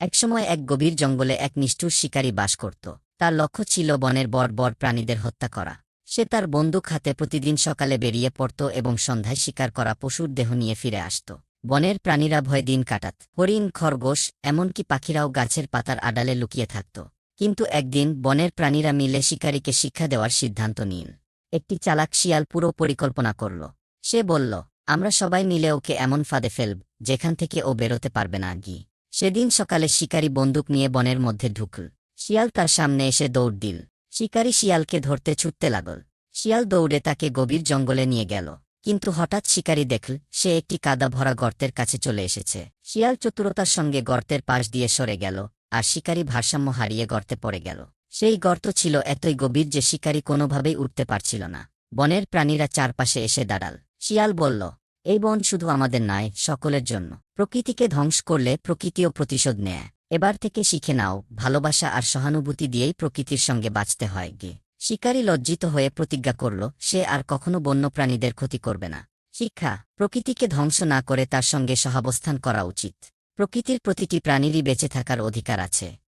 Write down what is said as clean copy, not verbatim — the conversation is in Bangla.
একসময় এক গভীর জঙ্গলে এক নিষ্ঠুর শিকারী বাস করত। তার লক্ষ্য ছিল বনের বড় বড় প্রাণীদের হত্যা করা। সে তার বন্দুক হাতে প্রতিদিন সকালে বেরিয়ে পড়ত এবং সন্ধ্যায় শিকার করা পশুর দেহ নিয়ে ফিরে আসত। বনের প্রাণীরা ভয়ে দিন কাটাত। হরিণ, খরগোশ, এমনকি পাখিরাও গাছের পাতার আড়ালে লুকিয়ে থাকত। কিন্তু একদিন বনের প্রাণীরা মিলে শিকারীকে শিক্ষা দেওয়ার সিদ্ধান্ত নিল। একটি চালাক শিয়াল পুরো পরিকল্পনা করল। সে বলল, আমরা সবাই মিলে ওকে এমন ফাঁদে ফেলব যেখান থেকে ও বেরোতে পারবে না। সেদিন সকালে শিকারী বন্দুক নিয়ে বনের মধ্যে ঢুকল। শিয়াল তার সামনে এসে দৌড় দিল। শিকারী শিয়ালকে ধরতে ছুটতে লাগল। শিয়াল দৌড়ে তাকে গভীর জঙ্গলে নিয়ে গেল। কিন্তু হঠাৎ শিকারী দেখল সে একটি কাদা ভরা গর্তের কাছে চলে এসেছে। শিয়াল চতুরতার সঙ্গে গর্তের পাশ দিয়ে সরে গেল, আর শিকারী ভারসাম্য হারিয়ে গর্তে পড়ে গেল। সেই গর্ত ছিল এতই গভীর যে শিকারী কোনোভাবেই উঠতে পারছিল না। বনের প্রাণীরা চারপাশে এসে দাঁড়াল। শিয়াল বলল, এই বন শুধু আমাদের নয়, সকলের জন্য। প্রকৃতিকে ধ্বংস করলে প্রকৃতিও প্রতিশোধ নেয়। এবার থেকে শিখে নাও, ভালোবাসা আর সহানুভূতি দিয়েই প্রকৃতির সঙ্গে বাঁচতে হয়। শিকারী লজ্জিত হয়ে প্রতিজ্ঞা করল সে আর কখনো বন্যপ্রাণীদের ক্ষতি করবে না। শিক্ষা: প্রকৃতিকে ধ্বংস না করে তার সঙ্গে সহাবস্থান করা উচিত। প্রকৃতির প্রতিটি প্রাণীরই বেঁচে থাকার অধিকার আছে।